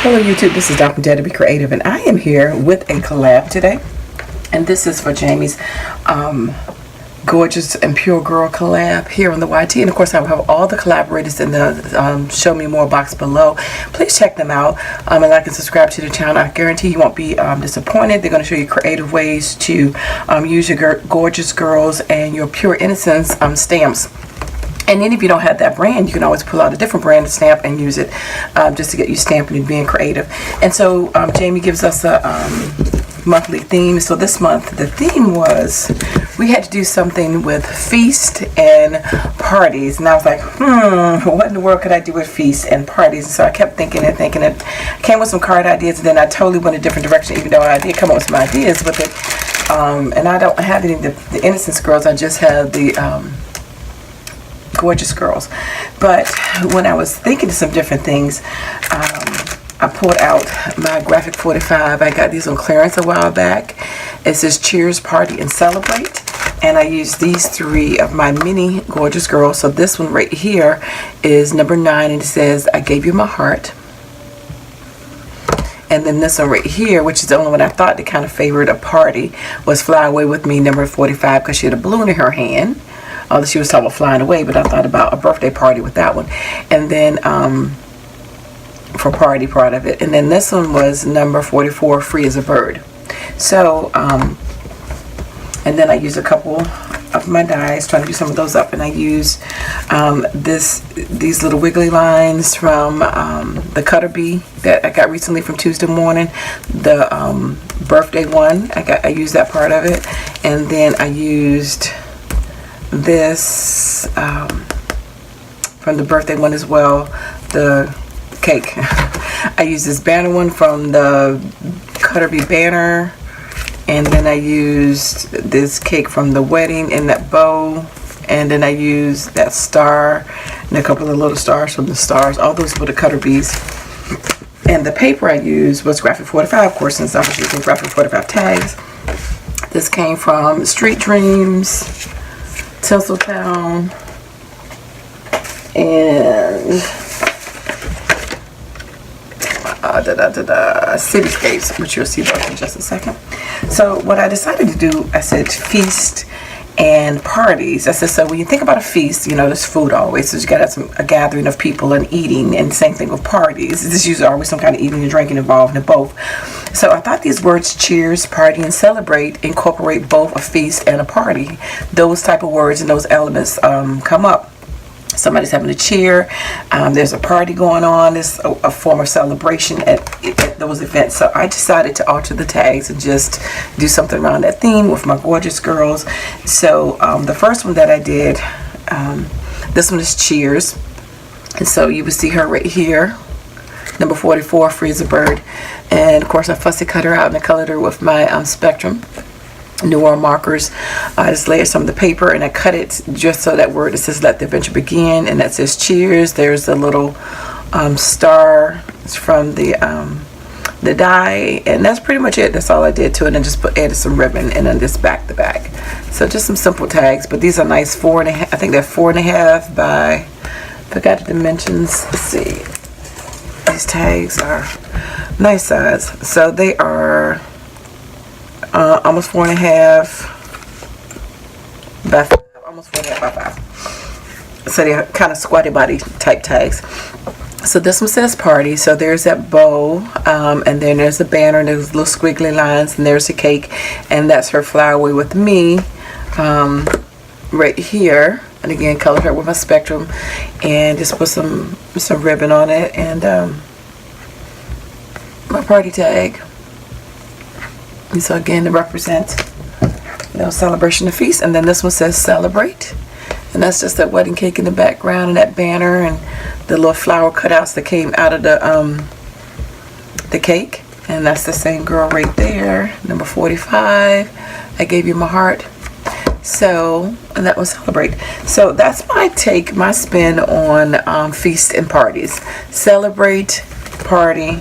Hello YouTube, this is DaretoBeCreative and I am here with a collab today, and this is for Jamie's Gorjuss and Pure Girl collab here on the YT. And of course I will have all the collaborators in the show me more box below. Please check them out and like and subscribe to the channel. I guarantee you won't be disappointed. They're going to show you creative ways to use your Gorjuss girls and your Pure Innocence stamps. And then if you don't have that brand, you can always pull out a different brand of stamp and use it just to get you stamping and being creative. And so Jamie gives us a monthly theme. So this month the theme was we had to do something with feast and parties. And I was like, what in the world could I do with feast and parties? And so I kept thinking and thinking. It came with some card ideas, and then I totally went a different direction, even though I did come up with some ideas with it. And I don't have any of the Innocence girls. I just have the Gorjuss girls. But when I was thinking of some different things, I pulled out my graphic 45. I got these on clearance a while back. It says cheers, party, and celebrate. And I used these three of my mini Gorjuss girls. So this one right here is number 9, and it says I gave you my heart. And then this one right here, which is the only one I thought that kind of favored a party, was Fly Away With Me, number 45, because she had a balloon in her hand. Although she was talking about flying away, but I thought about a birthday party with that one. And then for party part of it. And then this one was number 44, Free as a Bird. So, and then I used a couple of my dies, trying to do some of those up. And I used these little wiggly lines from the Cutter Bee that I got recently from Tuesday morning. The birthday one, I used that part of it. And then I used this from the birthday one as well, the cake. I used this banner one from the Cutter Bee banner, and then I used this cake from the wedding and that bow, and then I used that star and a couple of little stars from the stars. All those were the Cutter Bees. And the paper I used was graphic 45, of course, since I was using graphic 45 tags. This came from Street Dreams, Tinseltown, and Cityscapes, which you'll see those in just a second. So what I decided to do, I said feast and parties. I said, so when you think about a feast, you know, there's food always, so you got to have a gathering of people and eating, and same thing with parties. There's usually always some kind of eating and drinking involved in both. So I thought these words, cheers, party, and celebrate, incorporate both a feast and a party. Those type of words and those elements come up. Somebody's having a cheer, there's a party going on, there's a form of celebration at those events. So I decided to alter the tags and just do something around that theme with my Gorjuss girls. So the first one that I did, this one is cheers, and so you will see her right here, number 44, Free as a Bird. And of course I fussy cut her out and I colored her with my Spectrum Noir markers. I just layered some of the paper and I cut it just so that word that says let the adventure begin, and that says cheers. There's a little star from the die, and that's pretty much it. That's all I did to it, and just added some ribbon and then just back the back. So just some simple tags, but these are nice 4.5. I think they're 4.5 by, forgot the dimensions. Let's see, these tags are nice size. So they are almost 4.5 by 5, almost 4.5 by 5. So they're kind of squatty body type tags. So this one says party. So there's that bow, and then there's the banner, and there's little squiggly lines, and there's the cake, and that's her Fly Away With Me right here. And again, colored her with my Spectrum, and just put some ribbon on it, and my party tag. And so again, to represent, you know, celebration of feast. And then this one says celebrate, and that's just that wedding cake in the background and that banner and the little flower cutouts that came out of the cake. And that's the same girl right there, number 45. I gave you my heart. So, and that was celebrate. So that's my take, my spin on feast and parties. Celebrate, party,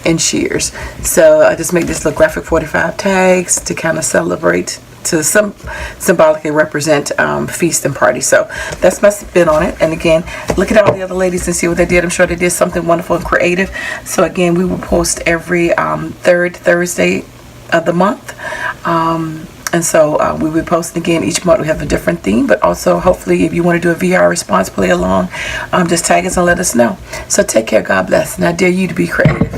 and cheers. So I just made this little graphic 45 tags to kind of celebrate to symbolically represent feast and party. So that's my spin on it. And again, look at all the other ladies and see what they did. I'm sure they did something wonderful and creative. So again, we will post every third Thursday of the month. And so we will be posting again each month. We have a different theme, but also hopefully if you want to do a VR response, play along, just tag us and let us know. So take care. God bless. And I dare you to be creative.